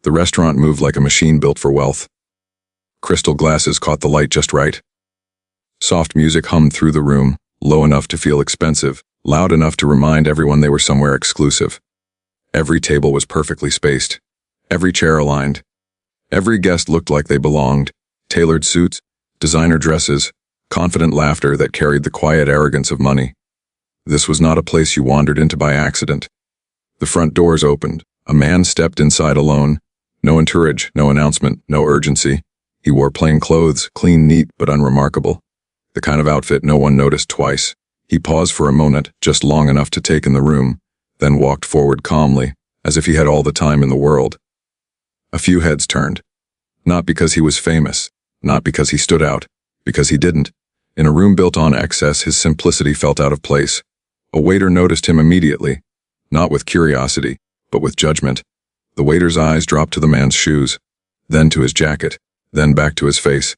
The restaurant moved like a machine built for wealth. Crystal glasses caught the light just right. Soft music hummed through the room, low enough to feel expensive, loud enough to remind everyone they were somewhere exclusive. Every table was perfectly spaced. Every chair aligned. Every guest looked like they belonged. Tailored suits, designer dresses, confident laughter that carried the quiet arrogance of money. This was not a place you wandered into by accident. The front doors opened. A man stepped inside alone. No entourage, no announcement, no urgency. He wore plain clothes, clean, neat, but unremarkable. The kind of outfit no one noticed twice. He paused for a moment, just long enough to take in the room, then walked forward calmly, as if he had all the time in the world. A few heads turned. Not because he was famous, not because he stood out, because he didn't. In a room built on excess, his simplicity felt out of place. A waiter noticed him immediately, not with curiosity, but with judgment. The waiter's eyes dropped to the man's shoes, then to his jacket, then back to his face.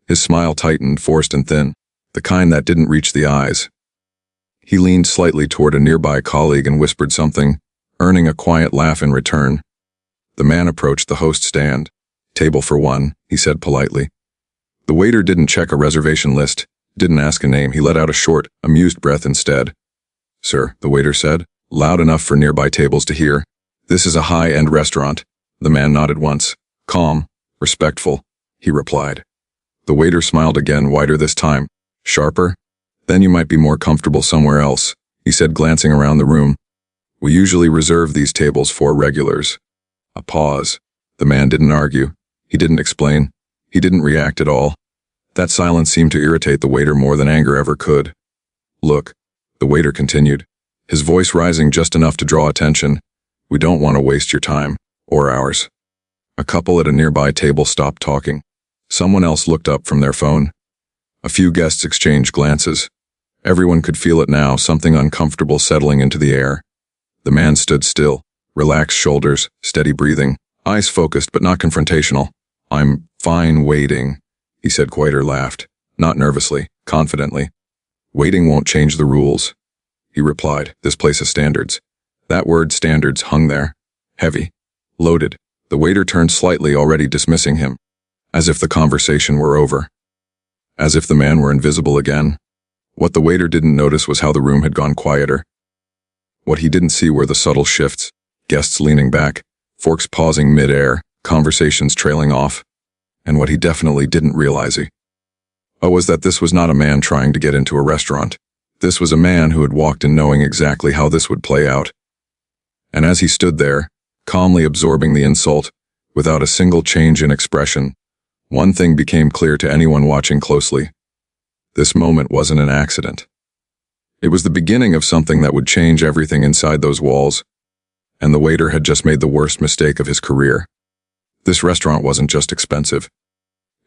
His smile tightened, forced and thin, the kind that didn't reach the eyes. He leaned slightly toward a nearby colleague and whispered something, earning a quiet laugh in return. The man approached the host stand. "Table for one," he said politely. The waiter didn't check a reservation list, didn't ask a name. He let out a short, amused breath instead. "Sir," the waiter said, loud enough for nearby tables to hear. "This is a high-end restaurant." The man nodded once. "Calm, respectful," he replied. The waiter smiled again, wider this time. "Sharper? Then you might be more comfortable somewhere else," he said, glancing around the room. "We usually reserve these tables for regulars." A pause. The man didn't argue. He didn't explain. He didn't react at all. That silence seemed to irritate the waiter more than anger ever could. "Look," the waiter continued, his voice rising just enough to draw attention, "we don't want to waste your time, or ours." A couple at a nearby table stopped talking. Someone else looked up from their phone. A few guests exchanged glances. Everyone could feel it now, something uncomfortable settling into the air. The man stood still, relaxed shoulders, steady breathing, eyes focused but not confrontational. "I'm fine waiting," he said. Waiter laughed, not nervously, confidently. "Waiting won't change the rules," he replied. "This place has standards." That word standards hung there, heavy, loaded. The waiter turned slightly, already dismissing him, as if the conversation were over, as if the man were invisible again. What the waiter didn't notice was how the room had gone quieter. What he didn't see were the subtle shifts, guests leaning back, forks pausing mid-air, conversations trailing off. And what he definitely didn't realize was that this was not a man trying to get into a restaurant. This was a man who had walked in knowing exactly how this would play out. And as he stood there, calmly absorbing the insult, without a single change in expression, one thing became clear to anyone watching closely. This moment wasn't an accident. It was the beginning of something that would change everything inside those walls, and the waiter had just made the worst mistake of his career. This restaurant wasn't just expensive.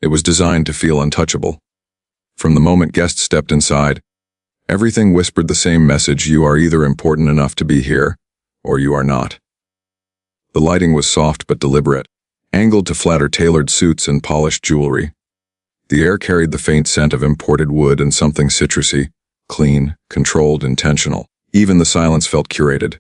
It was designed to feel untouchable. From the moment guests stepped inside, everything whispered the same message: you are either important enough to be here, or you are not. The lighting was soft but deliberate, angled to flatter tailored suits and polished jewelry. The air carried the faint scent of imported wood and something citrusy, clean, controlled, intentional. Even the silence felt curated.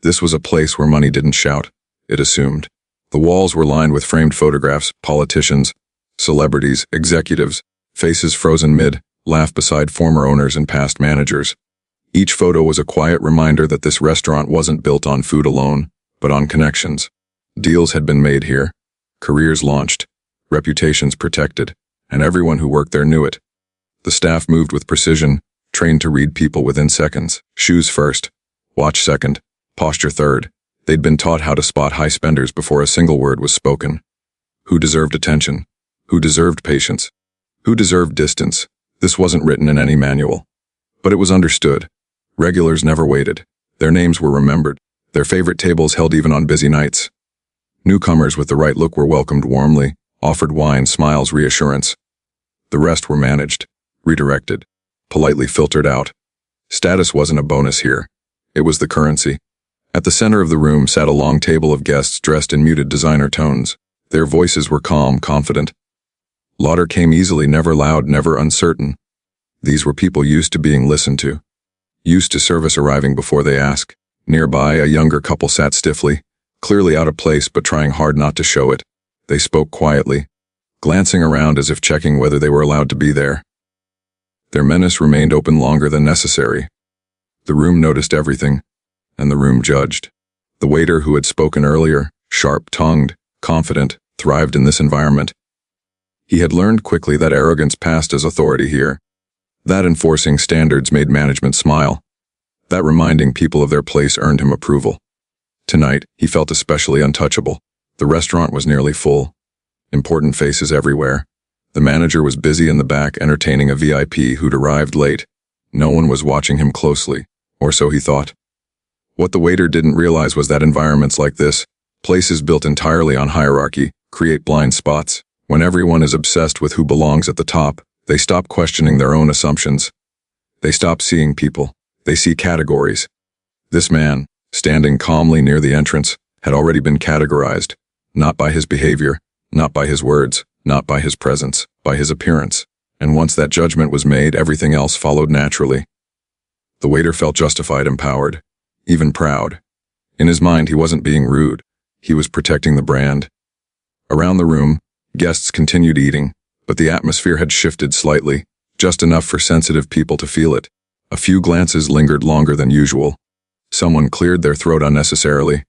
This was a place where money didn't shout, it assumed. The walls were lined with framed photographs, politicians, celebrities, executives, faces frozen mid-laugh beside former owners and past managers. Each photo was a quiet reminder that this restaurant wasn't built on food alone, but on connections. Deals had been made here, careers launched, reputations protected, and everyone who worked there knew it. The staff moved with precision, trained to read people within seconds. Shoes first, watch second, posture third. They'd been taught how to spot high spenders before a single word was spoken. Who deserved attention? Who deserved patience? Who deserved distance? This wasn't written in any manual. But it was understood. Regulars never waited. Their names were remembered. Their favorite tables held even on busy nights. Newcomers with the right look were welcomed warmly, offered wine, smiles, reassurance. The rest were managed, redirected, politely filtered out. Status wasn't a bonus here. It was the currency. At the center of the room sat a long table of guests dressed in muted designer tones. Their voices were calm, confident. Laughter came easily, never loud, never uncertain. These were people used to being listened to, used to service arriving before they ask. Nearby, a younger couple sat stiffly, clearly out of place but trying hard not to show it. They spoke quietly, glancing around as if checking whether they were allowed to be there. Their menace remained open longer than necessary. The room noticed everything, and the room judged. The waiter who had spoken earlier, sharp-tongued, confident, thrived in this environment. He had learned quickly that arrogance passed as authority here, that enforcing standards made management smile, that reminding people of their place earned him approval. Tonight, he felt especially untouchable. The restaurant was nearly full. Important faces everywhere. The manager was busy in the back entertaining a VIP who'd arrived late. No one was watching him closely, or so he thought. What the waiter didn't realize was that environments like this, places built entirely on hierarchy, create blind spots. When everyone is obsessed with who belongs at the top, they stop questioning their own assumptions. They stop seeing people. They see categories. This man, standing calmly near the entrance, had already been categorized, not by his behavior, not by his words, not by his presence, by his appearance. And once that judgment was made, everything else followed naturally. The waiter felt justified, empowered, even proud. In his mind, he wasn't being rude. He was protecting the brand. Around the room, guests continued eating, but the atmosphere had shifted slightly, just enough for sensitive people to feel it. A few glances lingered longer than usual. Someone cleared their throat unnecessarily.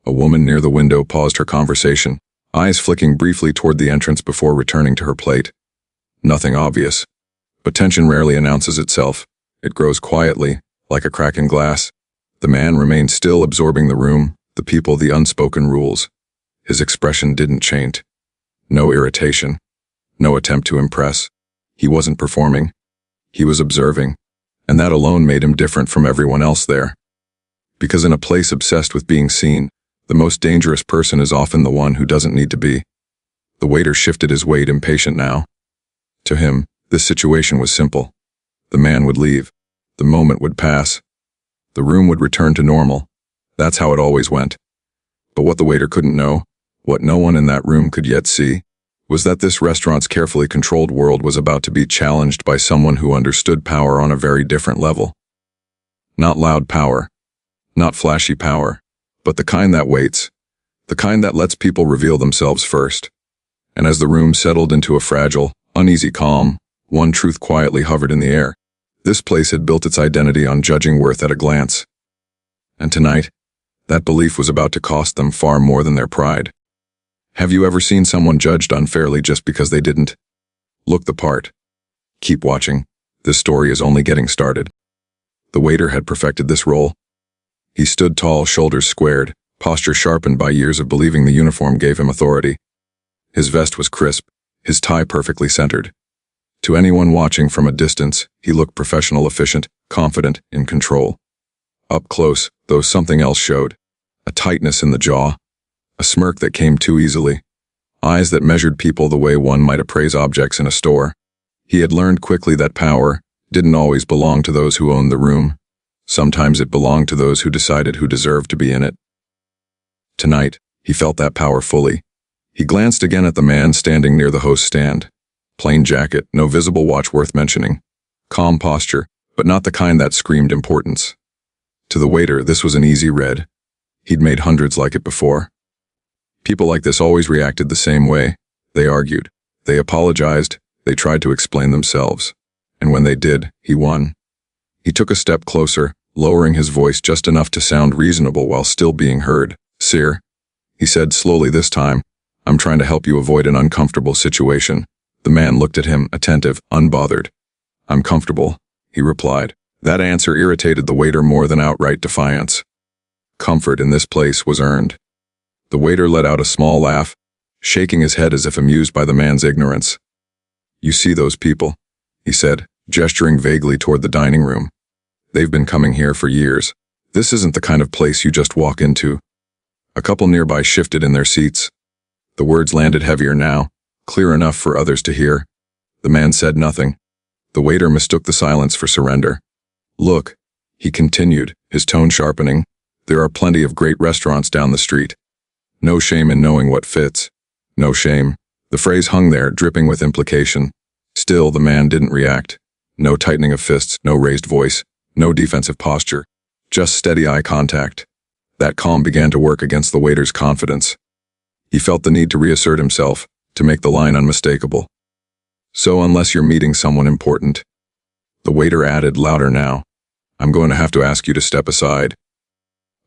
A woman near the window paused her conversation, eyes flicking briefly toward the entrance before returning to her plate. Nothing obvious. But tension rarely announces itself. It grows quietly, like a crack in glass. The man remained still, absorbing the room, the people, the unspoken rules. His expression didn't change. No irritation. No attempt to impress. He wasn't performing. He was observing. And that alone made him different from everyone else there. Because in a place obsessed with being seen, the most dangerous person is often the one who doesn't need to be. The waiter shifted his weight, impatient now. To him, this situation was simple. The man would leave. The moment would pass. The room would return to normal. That's how it always went. But what the waiter couldn't know, what no one in that room could yet see, was that this restaurant's carefully controlled world was about to be challenged by someone who understood power on a very different level. Not loud power, not flashy power, but the kind that waits, the kind that lets people reveal themselves first. And as the room settled into a fragile, uneasy calm, one truth quietly hovered in the air. This place had built its identity on judging worth at a glance. And tonight, that belief was about to cost them far more than their pride. Have you ever seen someone judged unfairly just because they didn't look the part? Keep watching. This story is only getting started. The waiter had perfected this role. He stood tall, shoulders squared, posture sharpened by years of believing the uniform gave him authority. His vest was crisp, his tie perfectly centered. To anyone watching from a distance, he looked professional, efficient, confident, in control. Up close, though, something else showed. A tightness in the jaw. A smirk that came too easily. Eyes that measured people the way one might appraise objects in a store. He had learned quickly that power didn't always belong to those who owned the room. Sometimes it belonged to those who decided who deserved to be in it. Tonight, he felt that power fully. He glanced again at the man standing near the host's stand. Plain jacket, no visible watch worth mentioning. Calm posture, but not the kind that screamed importance. To the waiter, this was an easy read. He'd made hundreds like it before. People like this always reacted the same way. They argued. They apologized. They tried to explain themselves. And when they did, he won. He took a step closer, lowering his voice just enough to sound reasonable while still being heard. "Sir," he said slowly this time, "I'm trying to help you avoid an uncomfortable situation." The man looked at him, attentive, unbothered. "I'm comfortable," he replied. That answer irritated the waiter more than outright defiance. Comfort in this place was earned. The waiter let out a small laugh, shaking his head as if amused by the man's ignorance. "You see those people?" he said, gesturing vaguely toward the dining room. "They've been coming here for years. This isn't the kind of place you just walk into." A couple nearby shifted in their seats. The words landed heavier now, clear enough for others to hear. The man said nothing. The waiter mistook the silence for surrender. "Look," he continued, his tone sharpening, "there are plenty of great restaurants down the street. No shame in knowing what fits. No shame." The phrase hung there, dripping with implication. Still, the man didn't react. No tightening of fists, no raised voice, no defensive posture. Just steady eye contact. That calm began to work against the waiter's confidence. He felt the need to reassert himself, to make the line unmistakable. "So unless you're meeting someone important," the waiter added louder now, "I'm going to have to ask you to step aside."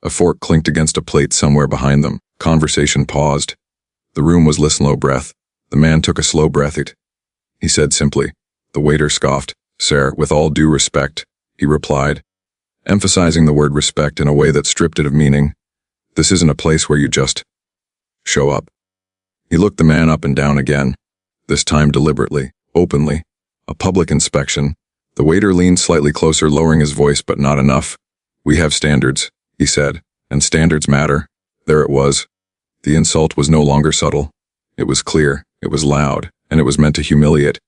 A fork clinked against a plate somewhere behind them. Conversation paused. The room was low breath. The man took a slow breath. He said simply. The waiter scoffed. "Sir, with all due respect," he replied, emphasizing the word respect in a way that stripped it of meaning. "This isn't a place where you just show up." He looked the man up and down again, this time deliberately, openly. A public inspection. The waiter leaned slightly closer, lowering his voice, but not enough. "We have standards," he said, "and standards matter." There it was. The insult was no longer subtle. It was clear, it was loud, and it was meant to humiliate.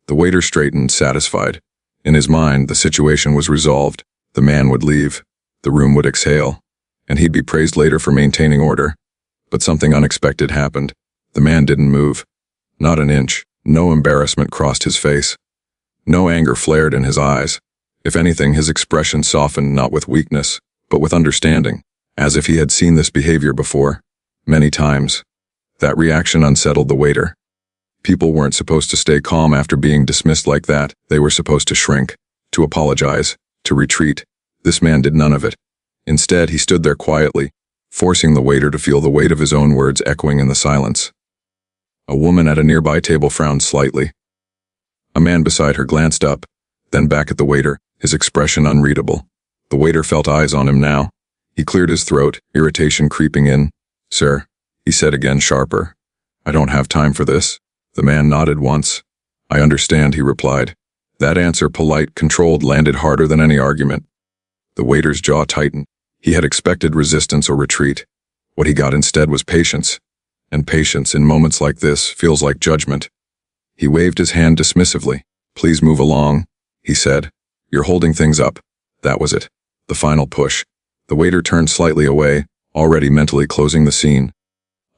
The waiter straightened, satisfied. In his mind, the situation was resolved. The man would leave. The room would exhale. And he'd be praised later for maintaining order. But something unexpected happened. The man didn't move. Not an inch. No embarrassment crossed his face. No anger flared in his eyes. If anything, his expression softened, not with weakness, but with understanding, as if he had seen this behavior before, many times. That reaction unsettled the waiter. People weren't supposed to stay calm after being dismissed like that. They were supposed to shrink, to apologize, to retreat. This man did none of it. Instead, he stood there quietly, forcing the waiter to feel the weight of his own words echoing in the silence. A woman at a nearby table frowned slightly. A man beside her glanced up, then back at the waiter, his expression unreadable. The waiter felt eyes on him now. He cleared his throat, irritation creeping in. "Sir," he said again, sharper, "I don't have time for this." The man nodded once. "I understand," he replied. That answer, polite, controlled, landed harder than any argument. The waiter's jaw tightened. He had expected resistance or retreat. What he got instead was patience. And patience, in moments like this, feels like judgment. He waved his hand dismissively. "Please move along," he said. "You're holding things up." That was it. The final push. The waiter turned slightly away, already mentally closing the scene,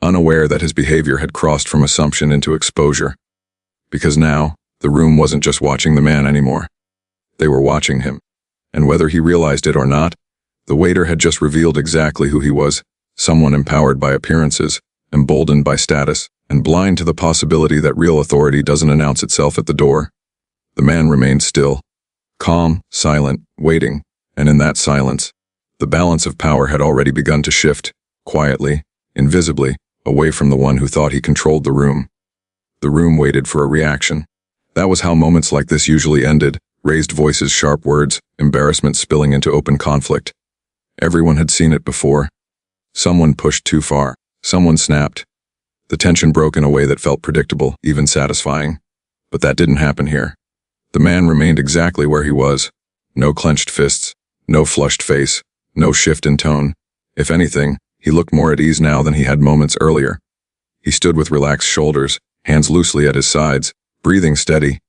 unaware that his behavior had crossed from assumption into exposure. Because now, the room wasn't just watching the man anymore. They were watching him. And whether he realized it or not, the waiter had just revealed exactly who he was, someone empowered by appearances, emboldened by status, and blind to the possibility that real authority doesn't announce itself at the door. The man remained still, calm, silent, waiting, and in that silence, the balance of power had already begun to shift, quietly, invisibly, away from the one who thought he controlled the room. The room waited for a reaction. That was how moments like this usually ended, raised voices, sharp words, embarrassment spilling into open conflict. Everyone had seen it before. Someone pushed too far. Someone snapped. The tension broke in a way that felt predictable, even satisfying. But that didn't happen here. The man remained exactly where he was. No clenched fists, no flushed face, no shift in tone. If anything, he looked more at ease now than he had moments earlier. He stood with relaxed shoulders, hands loosely at his sides, breathing steady.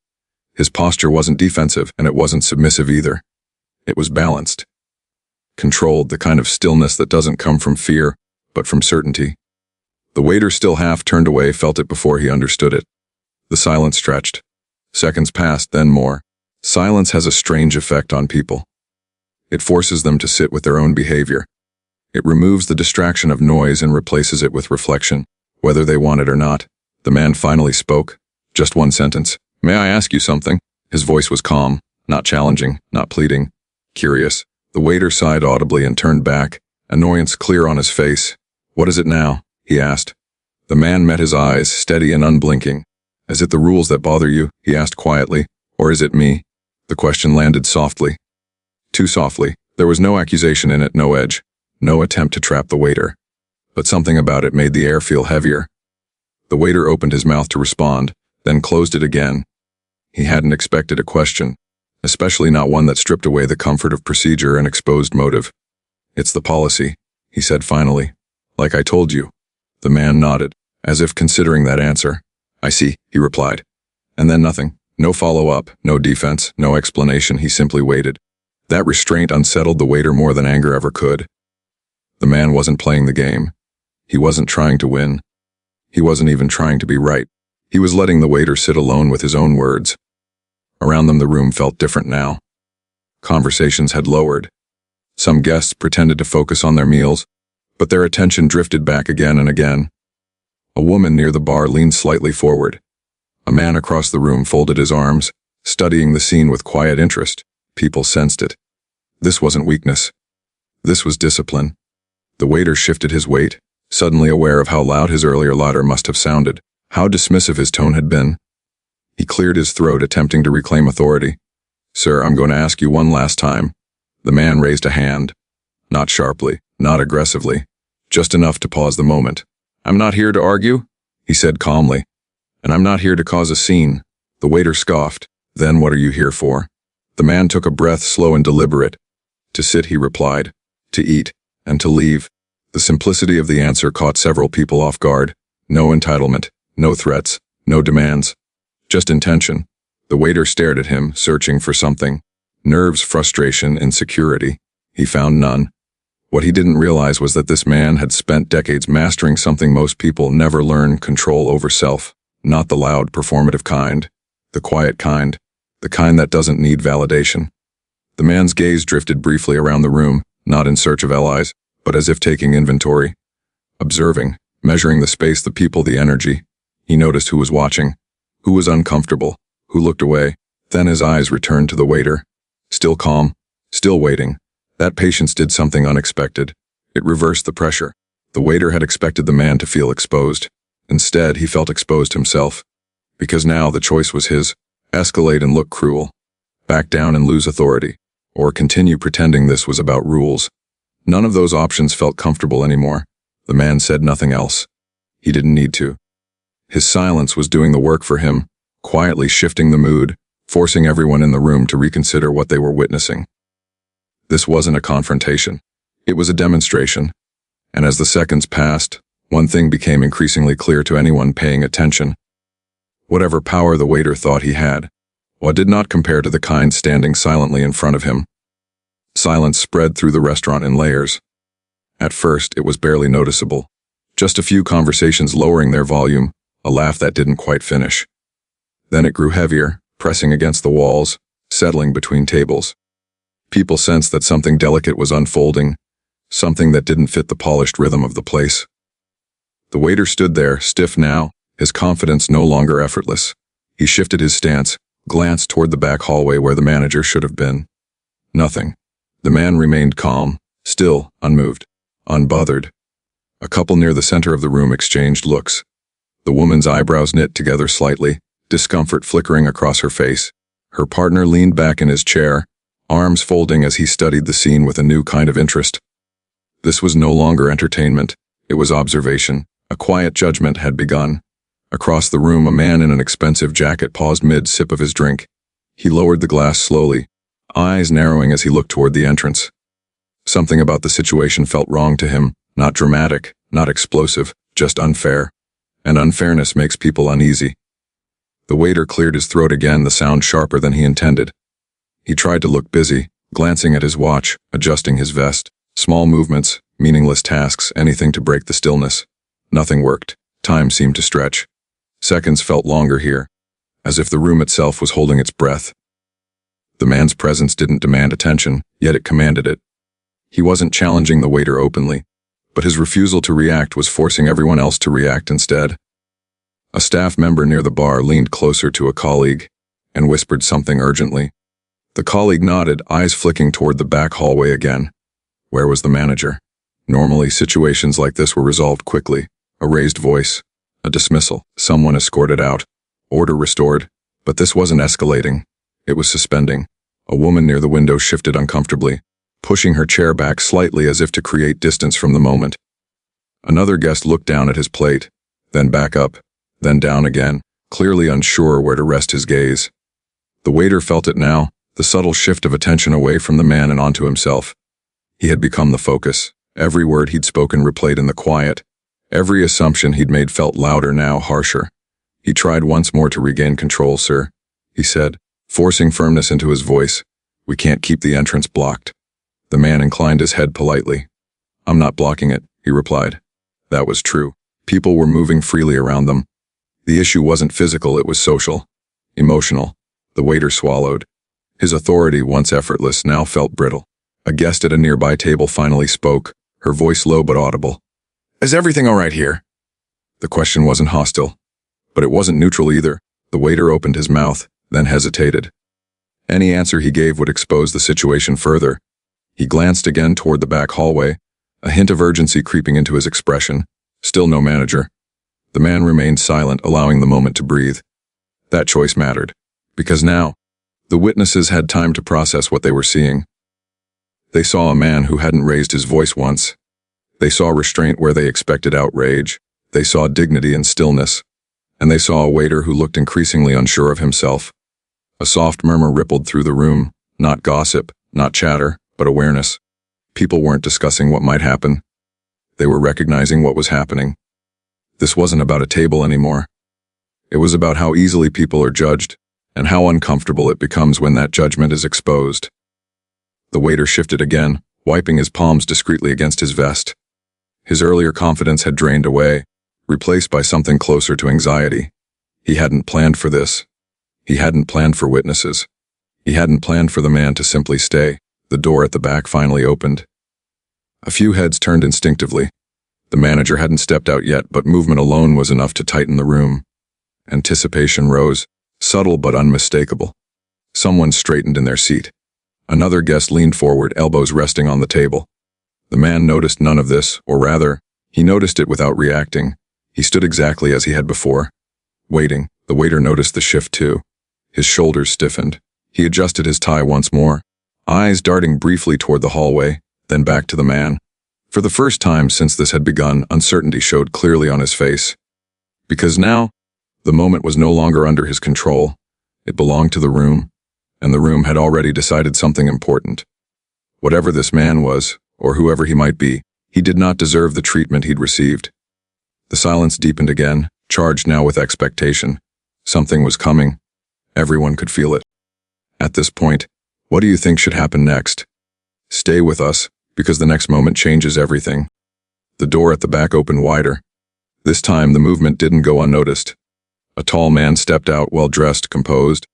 His posture wasn't defensive, and it wasn't submissive either. It was balanced. Controlled, the kind of stillness that doesn't come from fear, but from certainty. The waiter, still half turned away, felt it before he understood it. The silence stretched. Seconds passed, then more. Silence has a strange effect on people. It forces them to sit with their own behavior. It removes the distraction of noise and replaces it with reflection, whether they want it or not. The man finally spoke. Just one sentence. "May I ask you something?" His voice was calm, not challenging, not pleading. Curious. The waiter sighed audibly and turned back, annoyance clear on his face. "What is it now?" he asked. The man met his eyes, steady and unblinking. "Is it the rules that bother you?" he asked quietly. "Or is it me?" The question landed softly. Too softly. There was no accusation in it, no edge, no attempt to trap the waiter. But something about it made the air feel heavier. The waiter opened his mouth to respond, then closed it again. He hadn't expected a question, especially not one that stripped away the comfort of procedure and exposed motive. "It's the policy," he said finally. "Like I told you." The man nodded, as if considering that answer. "I see," he replied. And then nothing. No follow-up, no defense, no explanation. He simply waited. That restraint unsettled the waiter more than anger ever could. The man wasn't playing the game. He wasn't trying to win. He wasn't even trying to be right. He was letting the waiter sit alone with his own words. Around them, the room felt different now. Conversations had lowered. Some guests pretended to focus on their meals, but their attention drifted back again and again. A woman near the bar leaned slightly forward. A man across the room folded his arms, studying the scene with quiet interest. People sensed it. This wasn't weakness. This was discipline. The waiter shifted his weight, suddenly aware of how loud his earlier laughter must have sounded, how dismissive his tone had been. He cleared his throat, attempting to reclaim authority. "Sir, I'm going to ask you one last time." The man raised a hand. Not sharply, not aggressively, just enough to pause the moment. "I'm not here to argue," he said calmly. "And I'm not here to cause a scene." The waiter scoffed. "Then what are you here for?" The man took a breath, slow and deliberate. "To sit," he replied. "To eat, and to leave." The simplicity of the answer caught several people off guard. No entitlement, no threats, no demands. Just intention. The waiter stared at him, searching for something. Nerves, frustration, insecurity. He found none. What he didn't realize was that this man had spent decades mastering something most people never learn: control over self. Not the loud, performative kind. The quiet kind. The kind that doesn't need validation. The man's gaze drifted briefly around the room, not in search of allies, but as if taking inventory. Observing, measuring the space, the people, the energy. He noticed who was watching, who was uncomfortable, who looked away. Then his eyes returned to the waiter. Still calm, still waiting. That patience did something unexpected. It reversed the pressure. The waiter had expected the man to feel exposed. Instead, he felt exposed himself. Because now the choice was his: escalate and look cruel, back down and lose authority, or continue pretending this was about rules. None of those options felt comfortable anymore. The man said nothing else. He didn't need to. His silence was doing the work for him, quietly shifting the mood, forcing everyone in the room to reconsider what they were witnessing. This wasn't a confrontation. It was a demonstration. And as the seconds passed, one thing became increasingly clear to anyone paying attention. Whatever power the waiter thought he had, did not compare to the kind standing silently in front of him. Silence spread through the restaurant in layers. At first, it was barely noticeable. Just a few conversations lowering their volume, a laugh that didn't quite finish. Then it grew heavier, pressing against the walls, settling between tables. People sensed that something delicate was unfolding, something that didn't fit the polished rhythm of the place. The waiter stood there, stiff now, his confidence no longer effortless. He shifted his stance, glanced toward the back hallway where the manager should have been. Nothing. The man remained calm, still, unmoved, unbothered. A couple near the center of the room exchanged looks. The woman's eyebrows knit together slightly, discomfort flickering across her face. Her partner leaned back in his chair, arms folding as he studied the scene with a new kind of interest. This was no longer entertainment. It was observation. A quiet judgment had begun. Across the room, a man in an expensive jacket paused mid-sip of his drink. He lowered the glass slowly, eyes narrowing as he looked toward the entrance. Something about the situation felt wrong to him, not dramatic, not explosive, just unfair. And unfairness makes people uneasy. The waiter cleared his throat again, the sound sharper than he intended. He tried to look busy, glancing at his watch, adjusting his vest. Small movements, meaningless tasks, anything to break the stillness. Nothing worked. Time seemed to stretch. Seconds felt longer here, as if the room itself was holding its breath. The man's presence didn't demand attention, yet it commanded it. He wasn't challenging the waiter openly, but his refusal to react was forcing everyone else to react instead. A staff member near the bar leaned closer to a colleague and whispered something urgently. The colleague nodded, eyes flicking toward the back hallway again. Where was the manager? Normally, situations like this were resolved quickly. A raised voice, a dismissal, someone escorted out, order restored. But this wasn't escalating. It was suspending. A woman near the window shifted uncomfortably, pushing her chair back slightly as if to create distance from the moment. Another guest looked down at his plate, then back up, then down again, clearly unsure where to rest his gaze. The waiter felt it now, the subtle shift of attention away from the man and onto himself. He had become the focus. Every word he'd spoken replayed in the quiet. Every assumption he'd made felt louder now, harsher. He tried once more to regain control. "Sir," he said, forcing firmness into his voice. "We can't keep the entrance blocked." The man inclined his head politely. "I'm not blocking it," he replied. That was true. People were moving freely around them. The issue wasn't physical, it was social, emotional. The waiter swallowed. His authority, once effortless, now felt brittle. A guest at a nearby table finally spoke, her voice low but audible. "Is everything all right here?" The question wasn't hostile, but it wasn't neutral either. The waiter opened his mouth, then hesitated. Any answer he gave would expose the situation further. He glanced again toward the back hallway, a hint of urgency creeping into his expression. Still no manager. The man remained silent, allowing the moment to breathe. That choice mattered, because now, the witnesses had time to process what they were seeing. They saw a man who hadn't raised his voice once. They saw restraint where they expected outrage. They saw dignity in stillness. And they saw a waiter who looked increasingly unsure of himself. A soft murmur rippled through the room, not gossip, not chatter, but awareness. People weren't discussing what might happen. They were recognizing what was happening. This wasn't about a table anymore. It was about how easily people are judged, and how uncomfortable it becomes when that judgment is exposed. The waiter shifted again, wiping his palms discreetly against his vest. His earlier confidence had drained away, replaced by something closer to anxiety. He hadn't planned for this. He hadn't planned for witnesses. He hadn't planned for the man to simply stay. The door at the back finally opened. A few heads turned instinctively. The manager hadn't stepped out yet, but movement alone was enough to tighten the room. Anticipation rose, subtle but unmistakable. Someone straightened in their seat. Another guest leaned forward, elbows resting on the table. The man noticed none of this, or rather, he noticed it without reacting. He stood exactly as he had before. Waiting, the waiter noticed the shift too. His shoulders stiffened. He adjusted his tie once more, eyes darting briefly toward the hallway, then back to the man. For the first time since this had begun, uncertainty showed clearly on his face. Because now, the moment was no longer under his control. It belonged to the room, and the room had already decided something important. Whatever this man was, or whoever he might be, he did not deserve the treatment he'd received. The silence deepened again, charged now with expectation. Something was coming. Everyone could feel it. At this point, what do you think should happen next? Stay with us, because the next moment changes everything. The door at the back opened wider. This time the movement didn't go unnoticed. A tall man stepped out, well-dressed, composed,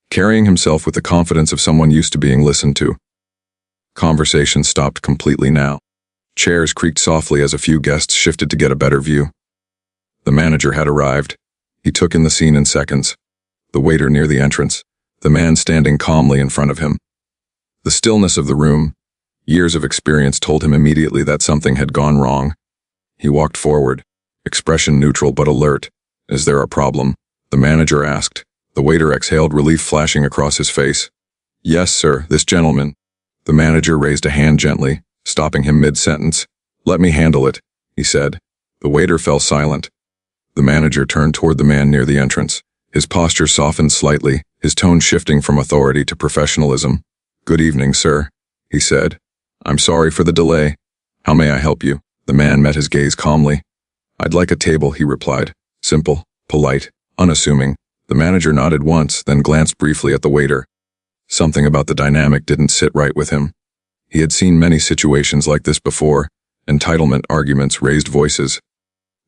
carrying himself with the confidence of someone used to being listened to. Conversation stopped completely now. Chairs creaked softly as a few guests shifted to get a better view. The manager had arrived. He took in the scene in seconds. The waiter near the entrance, the man standing calmly in front of him. The stillness of the room, years of experience told him immediately that something had gone wrong. He walked forward, expression neutral but alert. "Is there a problem?" the manager asked. The waiter exhaled, relief flashing across his face. "Yes, sir, this gentleman." The manager raised a hand gently, stopping him mid-sentence. "Let me handle it," he said. The waiter fell silent. The manager turned toward the man near the entrance. His posture softened slightly, his tone shifting from authority to professionalism. "Good evening, sir," he said. "I'm sorry for the delay. How may I help you?" The man met his gaze calmly. "I'd like a table," he replied. Simple, polite, unassuming. The manager nodded once, then glanced briefly at the waiter. Something about the dynamic didn't sit right with him. He had seen many situations like this before. Entitlement arguments, raised voices.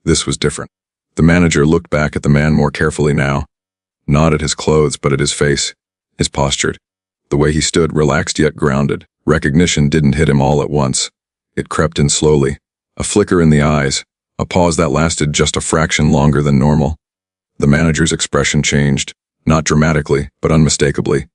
This was different. The manager looked back at the man more carefully now. Not at his clothes, but at his face, his posture. The way he stood, relaxed yet grounded. Recognition didn't hit him all at once. It crept in slowly. A flicker in the eyes, a pause that lasted just a fraction longer than normal. The manager's expression changed, not dramatically, but unmistakably.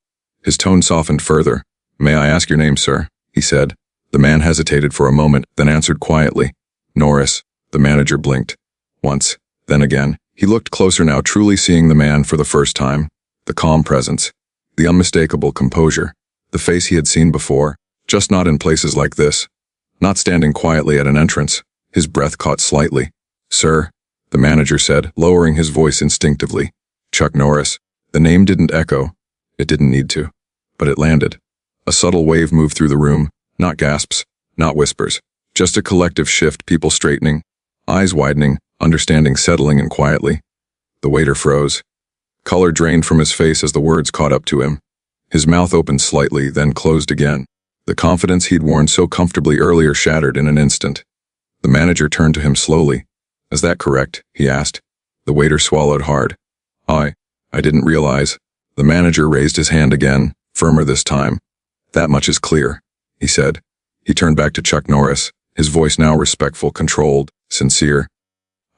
His tone softened further. "May I ask your name, sir?" he said. The man hesitated for a moment, then answered quietly. "Norris." The manager blinked. Once, then again. He looked closer now, truly seeing the man for the first time. The calm presence, the unmistakable composure, the face he had seen before, just not in places like this. Not standing quietly at an entrance. His breath caught slightly. "Sir," the manager said, lowering his voice instinctively. "Chuck Norris." The name didn't echo. It didn't need to. But it landed. A subtle wave moved through the room, not gasps, not whispers. Just a collective shift, people straightening, eyes widening, understanding settling in quietly. The waiter froze. Color drained from his face as the words caught up to him. His mouth opened slightly, then closed again. The confidence he'd worn so comfortably earlier shattered in an instant. The manager turned to him slowly. "Is that correct?" he asked. The waiter swallowed hard. I didn't realize." The manager raised his hand again, firmer this time. "That much is clear," he said. He turned back to Chuck Norris, his voice now respectful, controlled, sincere.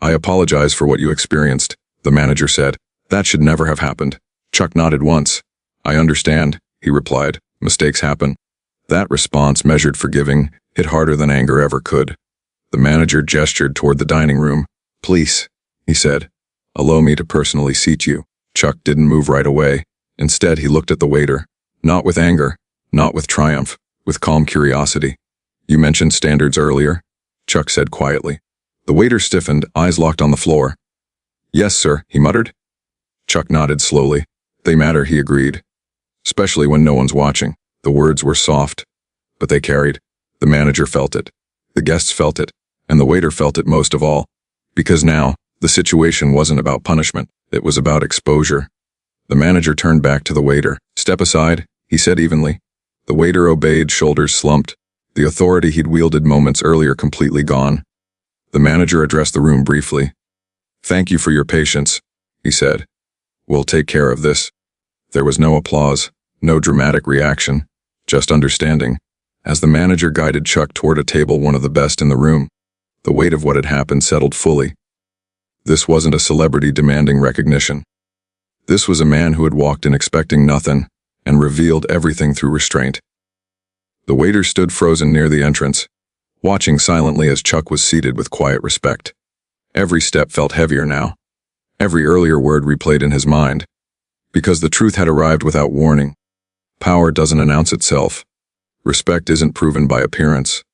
"I apologize for what you experienced," the manager said. "That should never have happened." Chuck nodded once. "I understand," he replied. "Mistakes happen." That response, measured forgiving, hit harder than anger ever could. The manager gestured toward the dining room. "Please," he said, "allow me to personally seat you." Chuck didn't move right away. Instead, he looked at the waiter. Not with anger, not with triumph, with calm curiosity. "You mentioned standards earlier," Chuck said quietly. The waiter stiffened, eyes locked on the floor. "Yes, sir," he muttered. Chuck nodded slowly. "They matter," he agreed. "Especially when no one's watching." The words were soft, but they carried. The manager felt it. The guests felt it. And the waiter felt it most of all. Because now, the situation wasn't about punishment. It was about exposure. The manager turned back to the waiter. "Step aside," he said evenly. The waiter obeyed, shoulders slumped. The authority he'd wielded moments earlier completely gone. The manager addressed the room briefly. "Thank you for your patience," he said. "We'll take care of this." There was no applause, no dramatic reaction, just understanding. As the manager guided Chuck toward a table, one of the best in the room, the weight of what had happened settled fully. This wasn't a celebrity demanding recognition. This was a man who had walked in expecting nothing and revealed everything through restraint. The waiter stood frozen near the entrance, watching silently as Chuck was seated with quiet respect. Every step felt heavier now. Every earlier word replayed in his mind. Because the truth had arrived without warning. Power doesn't announce itself. Respect isn't proven by appearance.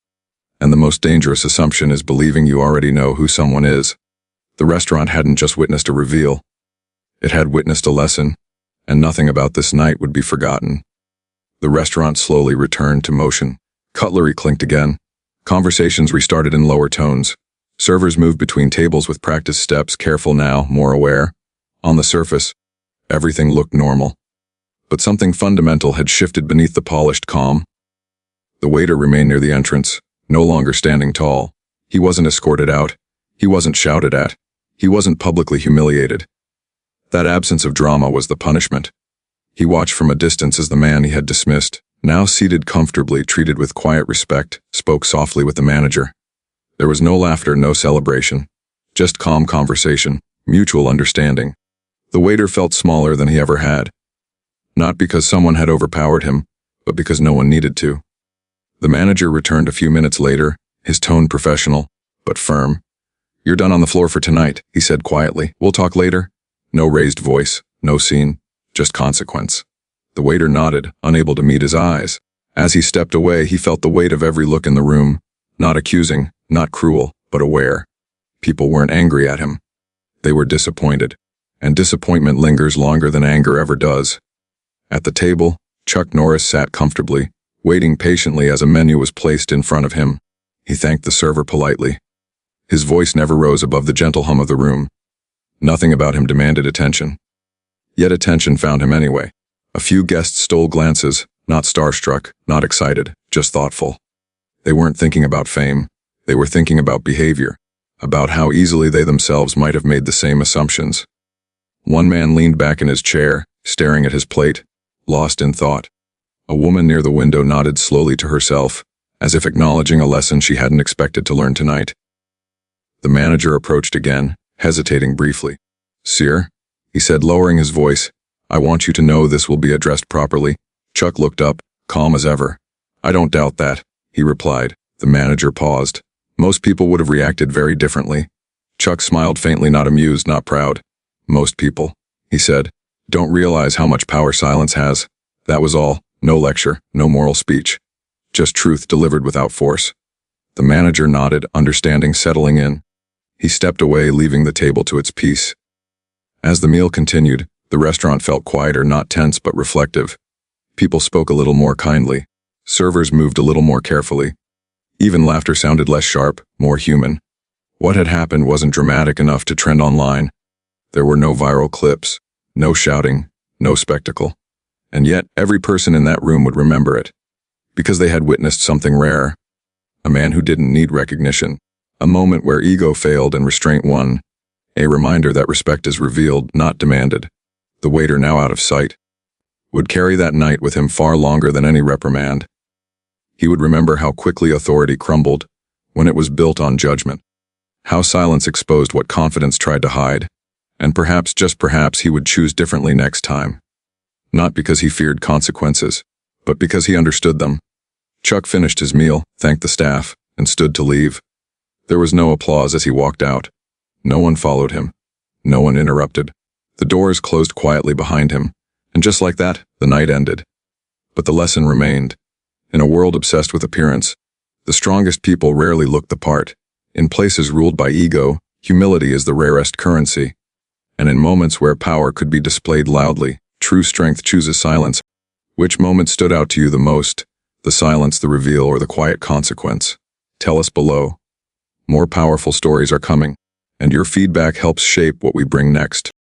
And the most dangerous assumption is believing you already know who someone is. The restaurant hadn't just witnessed a reveal. It had witnessed a lesson, and nothing about this night would be forgotten. The restaurant slowly returned to motion. Cutlery clinked again. Conversations restarted in lower tones. Servers moved between tables with practiced steps, careful now, more aware. On the surface, everything looked normal. But something fundamental had shifted beneath the polished calm. The waiter remained near the entrance, no longer standing tall. He wasn't escorted out. He wasn't shouted at. He wasn't publicly humiliated. That absence of drama was the punishment. He watched from a distance as the man he had dismissed, now seated comfortably, treated with quiet respect, spoke softly with the manager. There was no laughter, no celebration. Just calm conversation, mutual understanding. The waiter felt smaller than he ever had. Not because someone had overpowered him, but because no one needed to. The manager returned a few minutes later, his tone professional, but firm. "You're done on the floor for tonight," he said quietly. "We'll talk later." No raised voice, no scene, just consequence. The waiter nodded, unable to meet his eyes. As he stepped away, he felt the weight of every look in the room. Not accusing, not cruel, but aware. People weren't angry at him. They were disappointed. And disappointment lingers longer than anger ever does. At the table, Chuck Norris sat comfortably, waiting patiently as a menu was placed in front of him. He thanked the server politely. His voice never rose above the gentle hum of the room. Nothing about him demanded attention. Yet attention found him anyway. A few guests stole glances, not starstruck, not excited, just thoughtful. They weren't thinking about fame. They were thinking about behavior, about how easily they themselves might have made the same assumptions. One man leaned back in his chair, staring at his plate, lost in thought. A woman near the window nodded slowly to herself, as if acknowledging a lesson she hadn't expected to learn tonight. The manager approached again, hesitating briefly. "Sir," he said, lowering his voice, "I want you to know this will be addressed properly." Chuck looked up, calm as ever. "I don't doubt that," he replied. The manager paused. Most people would have reacted very differently. Chuck smiled faintly, not amused, not proud. "Most people," he said, "don't realize how much power silence has." That was all. No lecture, no moral speech. Just truth delivered without force. The manager nodded, understanding settling in. He stepped away, leaving the table to its peace. As the meal continued, the restaurant felt quieter, not tense but reflective. People spoke a little more kindly. Servers moved a little more carefully. Even laughter sounded less sharp, more human. What had happened wasn't dramatic enough to trend online. There were no viral clips, no shouting, no spectacle. And yet, every person in that room would remember it. Because they had witnessed something rare. A man who didn't need recognition. A moment where ego failed and restraint won. A reminder that respect is revealed, not demanded. The waiter, now out of sight, would carry that night with him far longer than any reprimand. He would remember how quickly authority crumbled, when it was built on judgment. How silence exposed what confidence tried to hide. And perhaps, just perhaps, he would choose differently next time. Not because he feared consequences, but because he understood them. Chuck finished his meal, thanked the staff, and stood to leave. There was no applause as he walked out. No one followed him. No one interrupted. The doors closed quietly behind him, and just like that, the night ended. But the lesson remained. In a world obsessed with appearance, the strongest people rarely look the part. In places ruled by ego, humility is the rarest currency. And in moments where power could be displayed loudly, true strength chooses silence. Which moment stood out to you the most? The silence, the reveal, or the quiet consequence? Tell us below. More powerful stories are coming, and your feedback helps shape what we bring next.